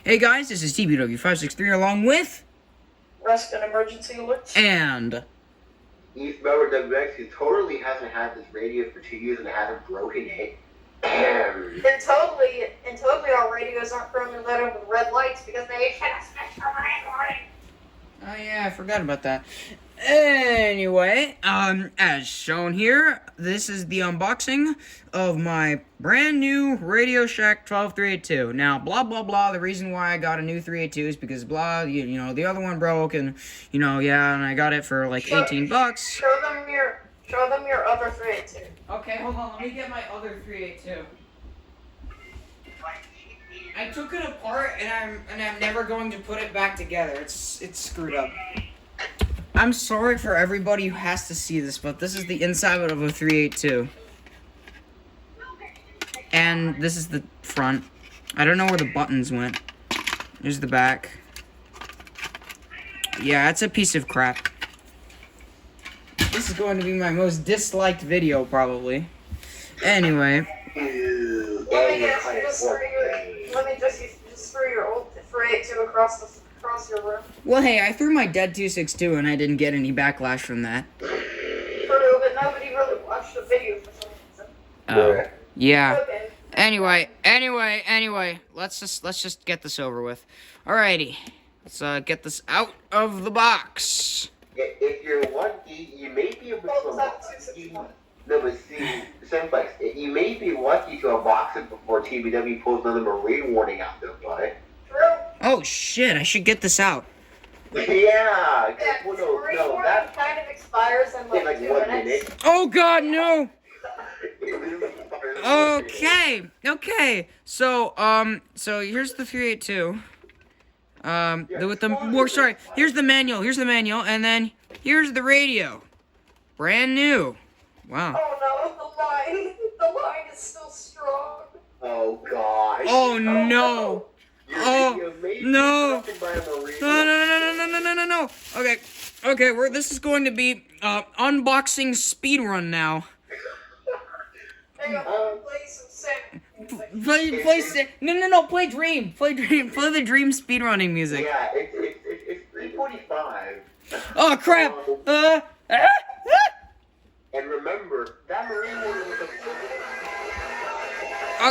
Hey guys, this is TBW563 along with... Risk and emergency alerts. And... East member WX who totally hasn't had this radio for 2 years and hasn't broken it. And totally our radios aren't firmly lit up with red lights because they hit a special red light. Oh yeah, I forgot about that. Anyway, as shown here, this is the unboxing of my brand new RadioShack 12382. Now, blah, blah, blah, the reason why I got a new 382 is because, blah, you know, the other one broke, and, you know, yeah, and I got it for, like, 18 bucks. Show them your other 382. Okay, hold on, let me get my other 382. I took it apart, and I'm never going to put it back together. It's screwed up. I'm sorry for everybody who has to see this, but this is the inside of a 382. And this is the front. I don't know where the buttons went. Here's the back. Yeah, it's a piece of crap. This is going to be my most disliked video, probably. Anyway. Let me just throw your old 382 across your room. Well, hey, I threw my dead 262 and I didn't get any backlash from that. True, but nobody really watched the video for some reason. Oh, yeah. Okay. Anyway, let's just get this over with. Alrighty, let's get this out of the box. If you're lucky, you may be able to unbox it. No, but see, Senpai, you may be lucky to unbox it before TBW pulls another marine warning out there, but... Oh shit, I should get this out. Yeah, well, no, that kind of expires in like 2 1 minutes. minute. Oh god, no! Okay. So here's the 382. Here's the manual, and then here's the radio. Brand new. Wow. Oh no, the line is still strong. Oh gosh. Oh no. Oh no. No. Okay, this is going to be unboxing speedrun now. Hang on, play some sound. Play Dream. Play the Dream speedrunning music. Yeah, it's 3:45. Oh crap! And remember, that marine warning was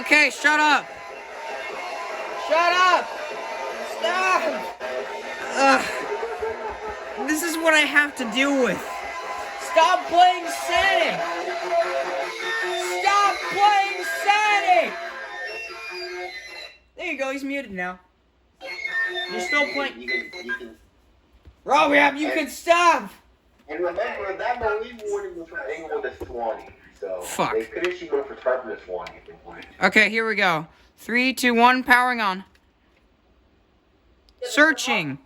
Okay, shut up! Stop! This is what I have to deal with. Stop playing Sonic! There you go, he's muted now. You're still playing. You can. Rob, you can stop! And remember, that marine warning was from angle with a Swanee, so fuck. They could issue one for tarping a Swanee if they wanted. Okay, here we go. 3, 2, 1, powering on. Searching.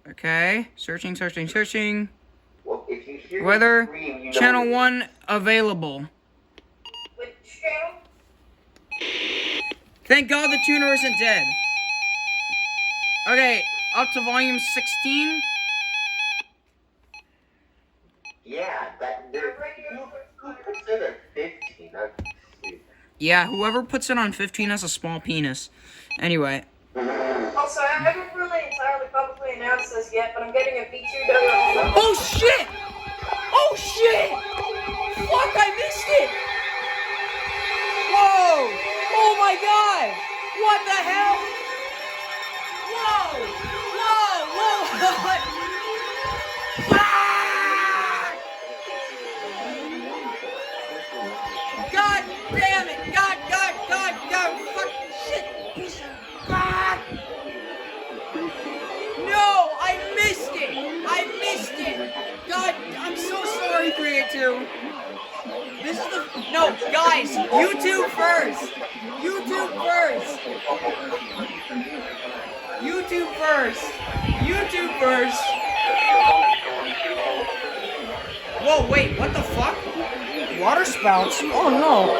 Okay, searching. Well, if you hear Weather, scream, you know channel 1 available. Which channel? Thank God the tuner isn't dead. Okay, up to volume 16. Yeah, who puts it at 15? Yeah, whoever puts it on 15 has a small penis. Anyway. Also, I haven't really entirely publicly announced this yet, but I'm getting a V2 Oh shit! Fuck, I missed it! Whoa! Oh my god! What the hell? Whoa! God damn it! God, fuck, shit! No, I missed it! God, I'm so sorry, 382. This is no, guys, YouTube first! Whoa, wait, what the fuck? Water spouts? Oh no!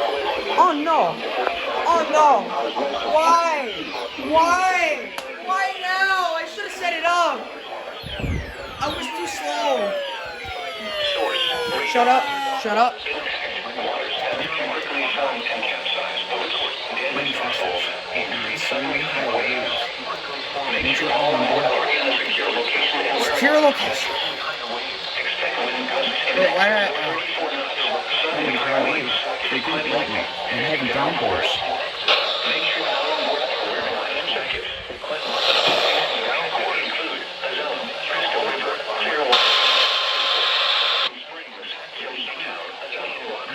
Why now? I should have set it up! I was too slow. Shut up. suddenly high waves. Make sure all on board. Secure location. Wait, why did I... high waves, frequent lightning, and heavy downpours.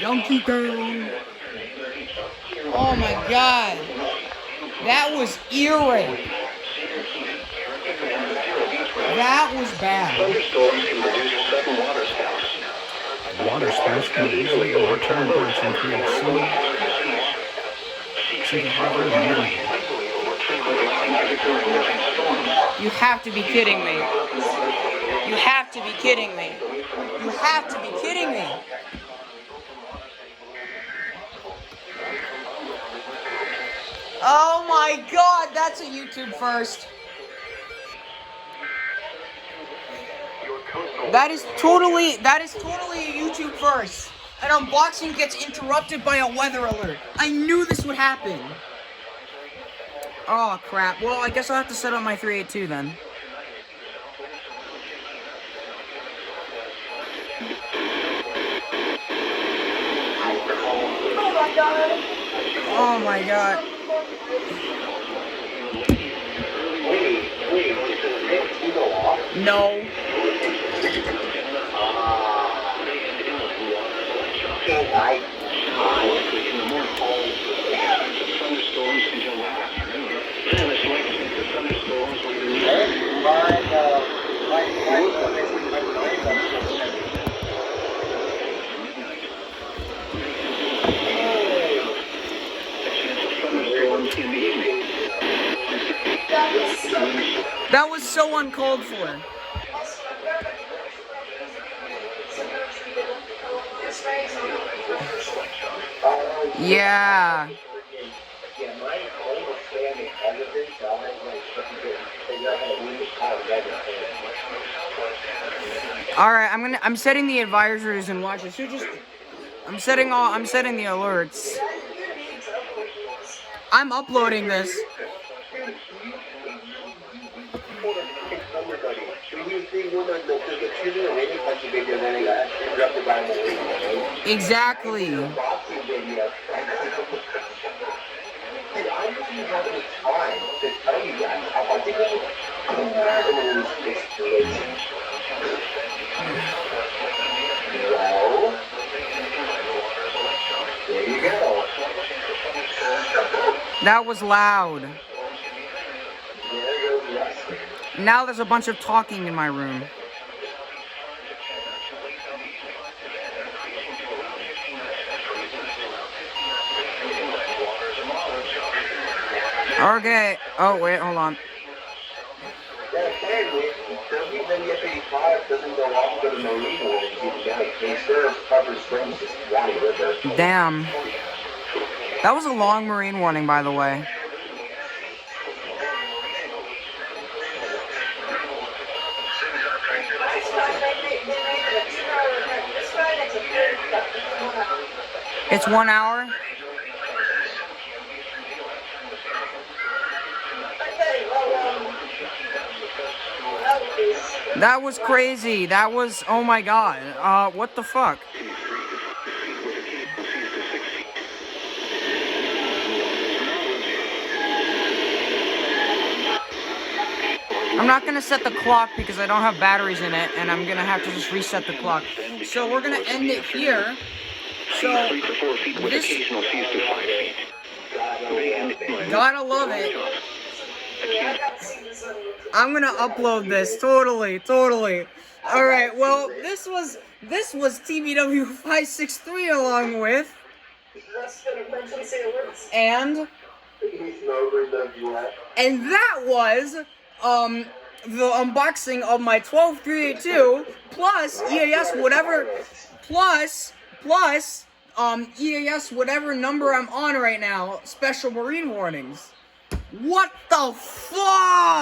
Yankee Girl. Oh my god. That was eerie. That was bad. Thunderstorms can produce sudden water spouts. Water spouts can easily overturn birds and create sea. You have to be kidding me. You have to be kidding me. You have to be kidding me. Oh my god, that's a YouTube first. That is totally a YouTube first. An unboxing gets interrupted by a weather alert. I knew this would happen. Oh crap. Well, I guess I'll have to set up my 382 then. Oh my god. No. That was so uncalled for. Yeah. All right, I'm setting the advisories and watch it. I'm setting the alerts. I'm uploading this. Exactly. There you go. That was loud. Now there's a bunch of talking in my room. Okay. Oh, wait, hold on. Damn. That was a long marine warning, by the way. It's 1 hour? That was crazy. That was, oh my god. What the fuck? I'm not gonna set the clock because I don't have batteries in it, and I'm gonna have to just reset the clock. So we're gonna end it here. So, this, gotta love it. I'm gonna upload this, totally. Alright, well, this was TBW 563 along with, and that was, the unboxing of my 12382, plus EAS whatever, plus EAS whatever number I'm on right now, special marine warnings. What the fuck?